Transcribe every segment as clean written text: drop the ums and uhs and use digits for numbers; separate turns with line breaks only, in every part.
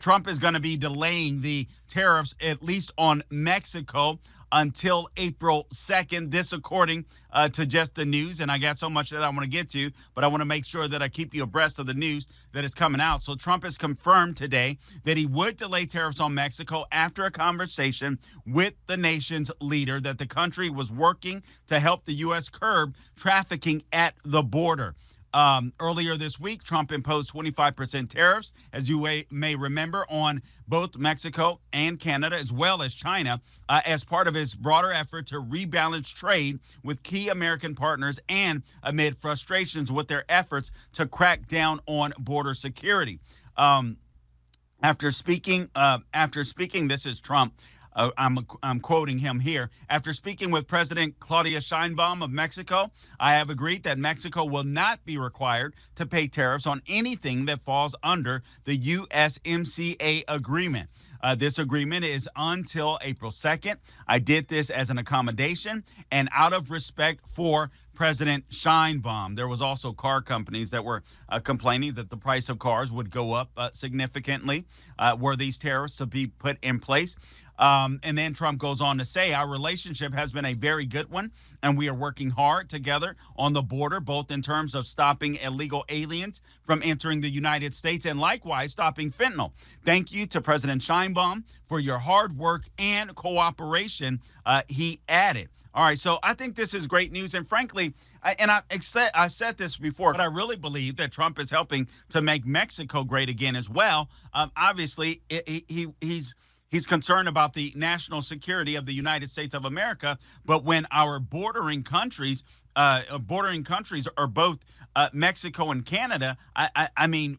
Trump is going to be delaying the tariffs, at least on Mexico, until April 2nd. This according to just the news. And I got so much that I want to get to, but I want to make sure that I keep you abreast of the news that is coming out. So Trump has confirmed today that he would delay tariffs on Mexico after a conversation with the nation's leader, that the country was working to help the U.S. curb trafficking at the border. Earlier this week, Trump imposed 25% tariffs, as you may remember, on both Mexico and Canada, as well as China, as part of his broader effort to rebalance trade with key American partners and amid frustrations with their efforts to crack down on border security. After speaking, this is Trump. I'm quoting him here. After speaking with President Claudia Sheinbaum of Mexico, I have agreed that Mexico will not be required to pay tariffs on anything that falls under the USMCA agreement. This agreement is until April 2nd. I did this as an accommodation and out of respect for President Sheinbaum. There was also car companies that were complaining that the price of cars would go up significantly were these tariffs to be put in place. And then Trump goes on to say, our relationship has been a very good one, and we are working hard together on the border, both in terms of stopping illegal aliens from entering the United States and likewise stopping fentanyl. Thank you to President Sheinbaum for your hard work and cooperation, he added. All right, so I think this is great news. And frankly, I've said this before, but I really believe that Trump is helping to make Mexico great again as well. Obviously, he's concerned about the national security of the United States of America. But when our bordering countries are both Mexico and Canada, I mean,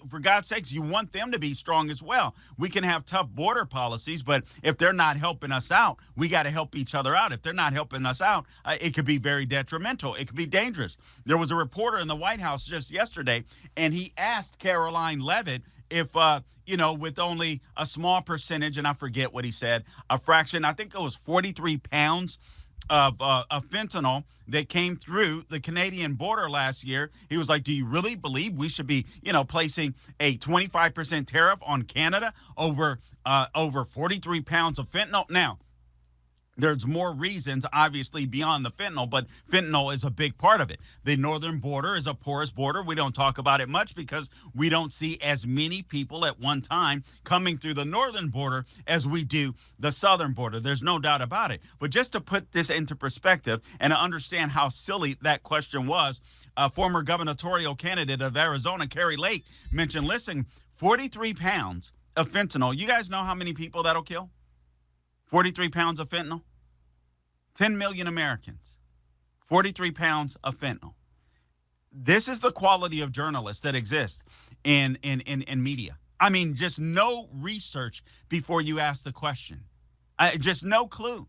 for God's sakes, you want them to be strong as well. We can have tough border policies, but if they're not helping us out, we got to help each other out. If they're not helping us out, it could be very detrimental. It could be dangerous. There was a reporter in the White House just yesterday, and he asked Caroline Leavitt if, with only a small percentage, and I forget what he said, a fraction, I think it was 43 pounds of fentanyl that came through the Canadian border last year. He was like, do you really believe we should be, placing a 25% tariff on Canada over 43 pounds of fentanyl? Now, there's more reasons, obviously, beyond the fentanyl, but fentanyl is a big part of it. The northern border is a porous border. We don't talk about it much because we don't see as many people at one time coming through the northern border as we do the southern border. There's no doubt about it. But just to put this into perspective and to understand how silly that question was, former gubernatorial candidate of Arizona, Kari Lake, mentioned, listen, 43 pounds of fentanyl. You guys know how many people that'll kill? 43 pounds of fentanyl? 10 million Americans. 43 pounds of fentanyl. This is the quality of journalists that exist in media. I mean, just no research before you ask the question. Just no clue.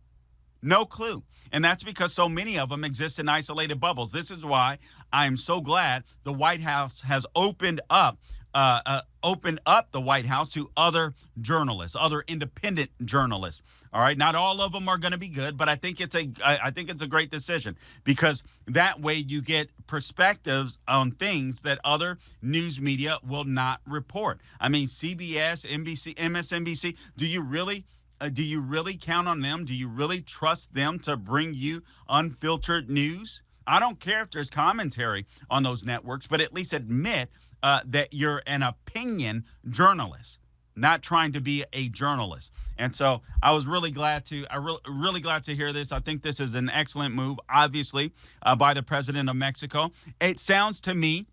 No clue. And that's because so many of them exist in isolated bubbles. This is why I'm so glad the White House has opened up the White House to other journalists, other independent journalists. All right, not all of them are going to be good, but I think it's a great decision because that way you get perspectives on things that other news media will not report. I mean, CBS, NBC, MSNBC. Do you really count on them? Do you really trust them to bring you unfiltered news? I don't care if there's commentary on those networks, but at least admit that you're an opinion journalist, not trying to be a journalist. And so I was really glad to hear this. I think this is an excellent move, obviously, by the president of Mexico. It sounds to me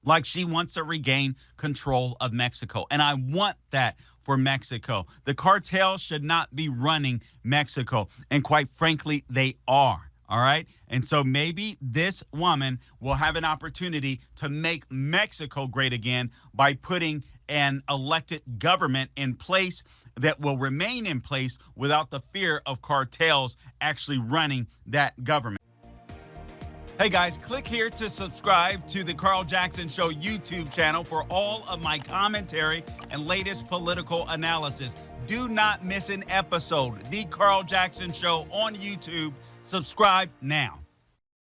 like she wants to regain control of Mexico. And I want that for Mexico. The cartels should not be running Mexico. And quite frankly, they are. All right. And so maybe this woman will have an opportunity to make Mexico great again by putting an elected government in place that will remain in place without the fear of cartels actually running that government. Hey guys, click here to subscribe to the Carl Jackson Show YouTube channel for all of my commentary and latest political analysis. Do not miss an episode. The Carl Jackson Show on YouTube. Subscribe now.